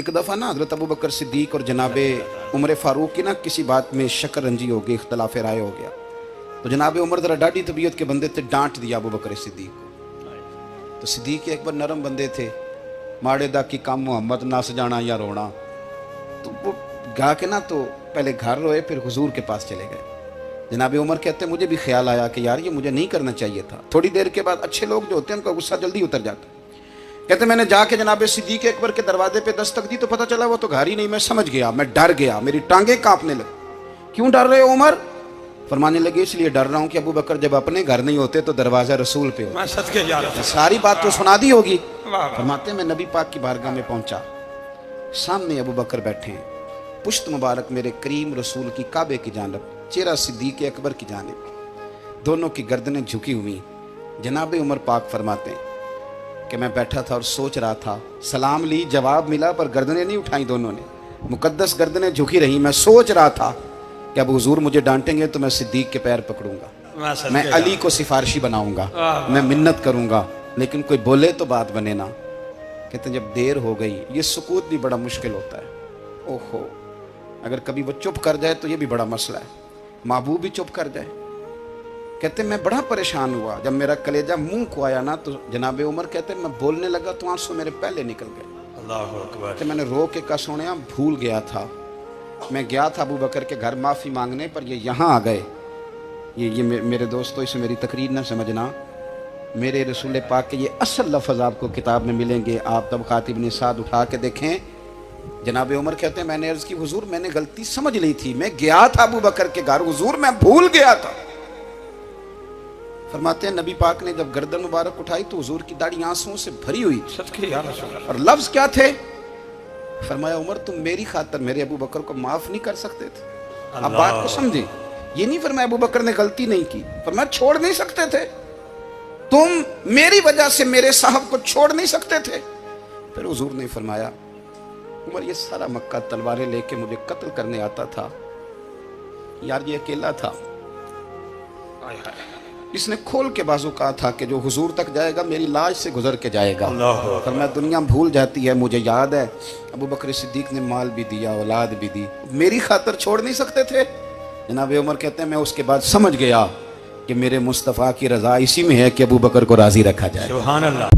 एक दफ़ा ना हज़रत अबू बकर सिद्दीक और जनाबे उमर फ़ारूक की ना किसी बात में शक्कर रंजी हो गई, इख्तलाफ राय हो गया। तो जनाबे उमर ज़रा डाढ़ी तबीयत के बंदे थे, डांट दिया अबू बकर सिद्दीक को। तो सिद्दीक एक बार नरम बंदे थे, माड़े दा की काम मोहम्मद नस जाना या रोना। तो वो गा के ना तो पहले घर रोए, फिर हुजूर के पास चले गए। जनाबे उमर कहते मुझे भी ख्याल आया कि यार ये मुझे नहीं करना चाहिए था। थोड़ी देर के बाद अच्छे लोग जो होते हैं उनका गुस्सा जल्दी उतर जाता है। कहते मैंने जाके जनाबे सिद्दीक अकबर के दरवाजे पे दस्तक दी तो पता चला वो तो घर ही नहीं। मैं समझ गया, मैं डर गया, मेरी टांगे कांपने लगी। क्यों डर रहे हो उमर? फरमाने लगे इसलिए डर रहा हूं कि अबू बकर जब अपने घर नहीं होते तो दरवाजा रसूल पे हो। सारी बात तो सुना दी होगी। फरमाते मैं नबी पाक की बारगाह में पहुंचा, सामने अबू बकर बैठे हैं, पुश्त मुबारक मेरे करीम रसूल की काबे की जानब, चेहरा सिद्दीक अकबर की जानब, दोनों की गर्दनें झुकी हुई। जनाबे उमर पाक फरमाते हैं कि मैं बैठा था और सोच रहा था, सलाम ली, जवाब मिला, पर गर्दनें नहीं उठाई दोनों ने, मुकद्दस गर्दनें झुकी रही। मैं सोच रहा था कि अब हुजूर मुझे डांटेंगे तो मैं सिद्दीक के पैर पकड़ूंगा, मैं अली को सिफारिशी बनाऊंगा, मैं मिन्नत करूंगा, लेकिन कोई बोले तो बात बने ना। कहते जब देर हो गई, ये सुकूत भी बड़ा मुश्किल होता है। ओहो, अगर कभी वो चुप कर जाए तो ये भी बड़ा मसला है, महबूब भी चुप कर जाए। कहते मैं बड़ा परेशान हुआ, जब मेरा कलेजा मुंह को आया ना तो जनाबे उमर कहते मैं बोलने लगा तो आंसू मेरे पहले निकल गए। अल्लाहु अकबर। तो मैंने रो के कहा सोनिया भूल गया था, मैं गया था अबू बकर के घर माफ़ी मांगने, पर ये यहाँ आ गए। ये मेरे दोस्तों इसे मेरी तकरीर ना समझना, मेरे रसूल पाक के ये असल लफ्ज़ आपको किताब में मिलेंगे। आप तबक़ात इब्न साद उठा के देखें। जनाबे उमर कहते हैं मैंने अर्ज़ की हुजूर मैंने गलती समझ ली थी, मैं गया था अबू बकर के घर, हुजूर मैं भूल गया था। फरमाते हैं नबी पाक ने जब गर्दन मुबारक उठाई तो हुजूर की दाढ़ी आंसुओं से भरी हुई थी। और लफ्ज क्या थे? फरमाया उमर तुम मेरी खातर मेरे अबू बकर को माफ नहीं कर सकते थे? आप बात को समझे, ये नहीं फरमाया अबू बकर ने गलती नहीं की, फरमाया छोड़ नहीं सकते थे, तुम मेरी वजह से मेरे साहब को छोड़ नहीं सकते थे। फिर हुजूर ने फरमाया उमर ये सारा मक्का तलवारें लेके मुझे कत्ल करने आता था, यार ये अकेला था, इसने खोल के बाजू कहा था कि जो हुजूर तक जाएगा मेरी लाश से गुजर के जाएगा। पर मैं दुनिया भूल जाती है, मुझे याद है अबू बकर सिद्दीक ने माल भी दिया, औलाद भी दी, मेरी खातर छोड़ नहीं सकते थे। जनाब उमर कहते हैं मैं उसके बाद समझ गया कि मेरे मुस्तफ़ा की रज़ा इसी में है कि अबू बकर को राज़ी रखा जाए। सुभान अल्लाह।